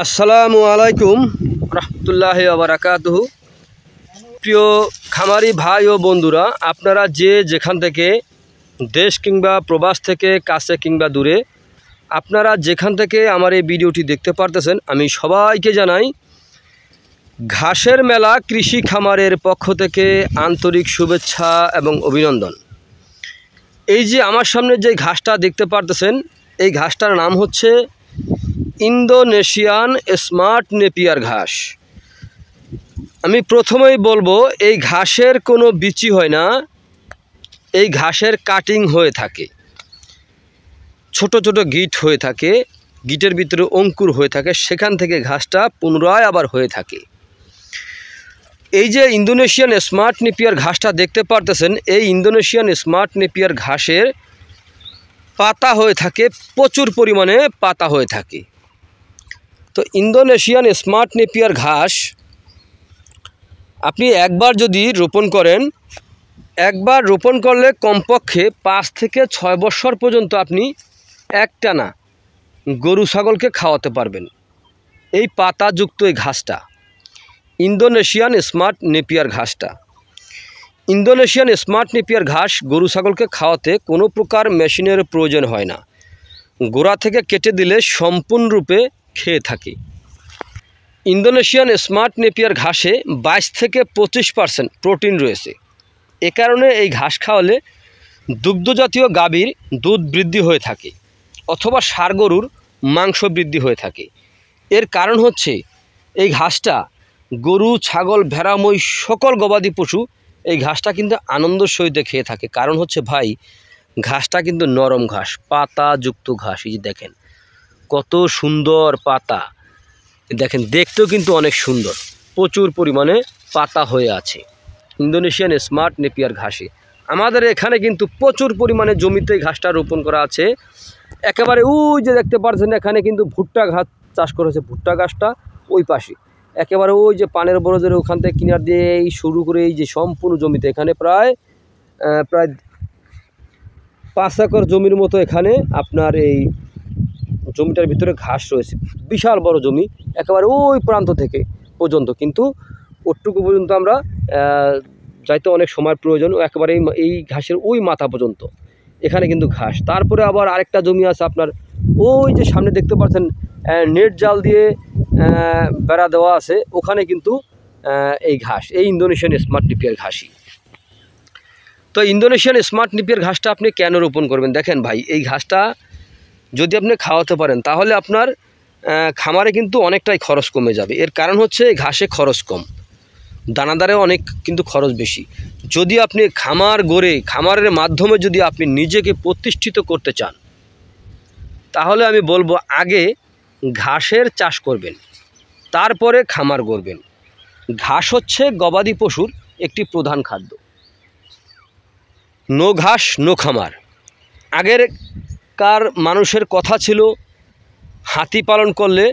আসসালামু আলাইকুম রহমতুল্লাহি ওয়া বারাকাতুহু। প্রিয় খামারি ভাই ও বন্ধুরা, আপনারা যে যেখান থেকে দেশ কিংবা প্রবাস থেকে কাছে কিংবা দূরে আপনারা যেখান থেকে আমার এই ভিডিওটি দেখতে পারতেছেন, আমি সবাইকে জানাই ঘাসের মেলা কৃষি খামারের পক্ষ থেকে আন্তরিক শুভেচ্ছা এবং অভিনন্দন। এই যে আমার সামনে যে ঘাসটা দেখতে পারতেছেন, এই ঘাসটার নাম হচ্ছে ইন্দোনেশিয়ান স্মার্ট নেপিয়ার ঘাস। আমি প্রথমেই বলবো, এই ঘাসের কোনো বিচি হয় না, এই ঘাসের কাটিং হয়ে থাকে, ছোট ছোট গিট হয়ে থাকে, গিটের ভিতরে অঙ্কুর হয়ে থাকে, সেখান থেকে ঘাসটা পুনরায় আবার হয়ে থাকে। এই যে ইন্দোনেশিয়ান স্মার্ট নেপিয়ার ঘাসটা দেখতে পারতেছেন, এই ইন্দোনেশিয়ান স্মার্ট নেপিয়ার ঘাসের পাতা হয়ে থাকে, প্রচুর পরিমাণে পাতা হয়ে থাকে। তো ইন্দোনেশিয়ান স্মার্ট নেপিয়ার ঘাস আপনি একবার যদি রোপণ করেন, একবার রোপণ করলে কমপক্ষে 5 থেকে 6 বছর পর্যন্ত আপনি একটানা গরু ছাগলকে খাওয়াতে পারবেন। এই পাতাযুক্ত এই ঘাসটা ইন্দোনেশিয়ান স্মার্ট নেপিয়ার ঘাসটা ইন্দোনেশিয়ান স্মার্ট নেপিয়ার ঘাস গরু ছাগলকে খাওয়াতে কোনো প্রকার মেশিনের প্রয়োজন হয় না, গোড়া থেকে কেটে দিলে সম্পূর্ণরূপে খেয়ে থাকে। ইন্দোনেশিয়ান স্মার্ট নেপিয়ার ঘাসে 22 থেকে 25% প্রোটিন রয়েছে। এ কারণে এই ঘাস খাওয়ালে দুগ্ধজাতীয় গাভীর দুধ বৃদ্ধি হয়ে থাকে অথবা ষাঁড় গরুর মাংস বৃদ্ধি হয়ে থাকে। এর কারণ হচ্ছে এই ঘাসটা গরু, ছাগল, ভেড়া, মহিষ সকল গবাদি পশু এই ঘাসটা কিন্তু আনন্দের সহিত খেয়ে থাকে। কারণ হচ্ছে ভাই, ঘাসটা কিন্তু নরম ঘাস, পাতাযুক্ত ঘাস। এই যে দেখেন কত সুন্দর পাতা, দেখেন দেখতেও কিন্তু অনেক সুন্দর, প্রচুর পরিমাণে পাতা হয়ে আছে ইন্দোনেশিয়ান স্মার্ট নেপিয়ার ঘাসে। আমাদের এখানে কিন্তু প্রচুর পরিমাণে জমিতে ঘাসটা রোপণ করা আছে। একেবারে ওই যে দেখতে পাচ্ছেন, এখানে কিন্তু ভুট্টা ঘাস চাষ করেছে, ভুট্টা গাছটা ওই পাশে, একেবারে ওই যে পানের বরজের ওখান থেকে কিনার দিয়ে এই শুরু করে এই যে সম্পূর্ণ জমিতে, এখানে প্রায় 5 একর জমির মতো এখানে আপনার এই জমিটার ভিতরে ঘাস রয়েছে। বিশাল বড় জমি, একেবারে ওই প্রান্ত থেকে পর্যন্ত, কিন্তু ওটুকু পর্যন্ত আমরা যাইতে অনেক সময় প্রয়োজন। একেবারে এই ঘাসের ওই মাথা পর্যন্ত এখানে কিন্তু ঘাস। তারপরে আবার আরেকটা জমি আছে আপনার ওই যে সামনে দেখতে পাচ্ছেন, নেট জাল দিয়ে বেড়া দেওয়া আছে, ওখানে কিন্তু এই ঘাস, এই ইন্দোনেশিয়ান স্মার্ট নেপিয়ার ঘাসই। তো ইন্দোনেশিয়ান স্মার্ট নেপিয়ার ঘাসটা আপনি কেন রোপণ করবেন? দেখেন ভাই, এই ঘাসটা যদি আপনি খাওয়াতে পারেন তাহলে আপনার খামারে কিন্তু অনেকটাই খরচ কমে যাবে। এর কারণ হচ্ছে ঘাসে খরচ কম, দানাদারে অনেক কিন্তু খরচ বেশি। যদি আপনি খামার গড়ে খামারের মাধ্যমে যদি আপনি নিজেকে প্রতিষ্ঠিত করতে চান, তাহলে আমি বলবো আগে ঘাসের চাষ করবেন, তারপরে খামার গড়বেন। ঘাস হচ্ছে গবাদি পশুর একটি প্রধান খাদ্য। নো ঘাস নো খামার। আগেরকার মানুষের কথা ছিল, হাতি পালন করলে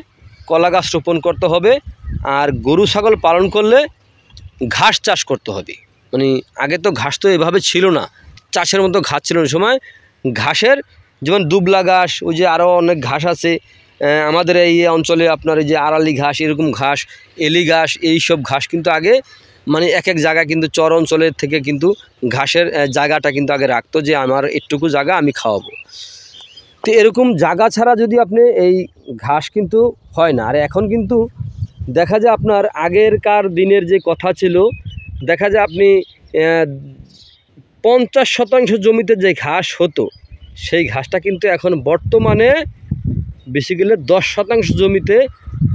কলা গাছ রোপণ করতে হবে, আর গরু ছাগল পালন করলে ঘাস চাষ করতে হবে। মানে আগে তো ঘাস তো এভাবে ছিল না, চাষের মতো ঘাস ছিল না। সময় ঘাসের যেমন দুবলা ঘাস, ওই যে আরও অনেক ঘাস আছে আমাদের এই অঞ্চলে, আপনার এই যে আড়ালি ঘাস, এরকম ঘাস, এলি ঘাস, এইসব ঘাস কিন্তু আগে মানে এক এক জায়গা কিন্তু চর অঞ্চলের থেকে কিন্তু ঘাসের জায়গাটা কিন্তু আগে রাখতো, যে আমার একটুকু জায়গা আমি খাওয়াবো। তো এরকম জায়গা ছাড়া যদি আপনি এই ঘাস কিন্তু হয় না। আর এখন কিন্তু দেখা যায় আপনার আগেরকার দিনের যে কথা ছিল, দেখা যায় আপনি 50% জমিতে যে ঘাস হতো, সেই ঘাসটা কিন্তু এখন বর্তমানে বেশি গেলে 10% জমিতে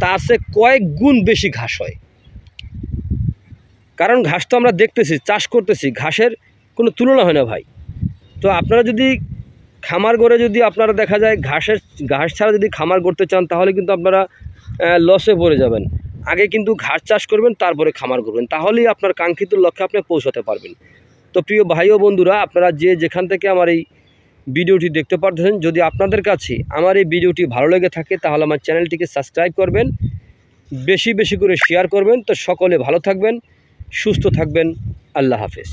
তার চেয়ে কয়েক গুণ বেশি ঘাস হয়। কারণ ঘাস তো আমরা দেখতেছি, চাষ করতেছি, ঘাসের কোনো তুলনা হয় না ভাই। তো আপনারা যদি খামার গড়ে যদি আপনারা দেখা যায় ঘাস ছাড়া যদি খামার গড়তে চান, তাহলে কিন্তু আপনারা লসে পড়ে যাবেন। আগে কিন্তু ঘাস চাষ করবেন, তারপরে খামার করবেন, তাহলেই আপনার কাঙ্ক্ষিত লক্ষ্যে আপনি পৌঁছাতে পারবেন। তো প্রিয় ভাই ও বন্ধুরা, আপনারা যে যেখান থেকে আমার এই ভিডিওটি দেখতে পাচ্ছেন, যদি আপনাদের কাছে আমার এই ভিডিওটি ভালো লেগে থাকে, তাহলে আমার চ্যানেলটিকে সাবস্ক্রাইব করবেন, বেশি বেশি করে শেয়ার করবেন। তো সকলে ভালো থাকবেন, সুস্থ থাকবেন। আল্লাহ হাফেজ।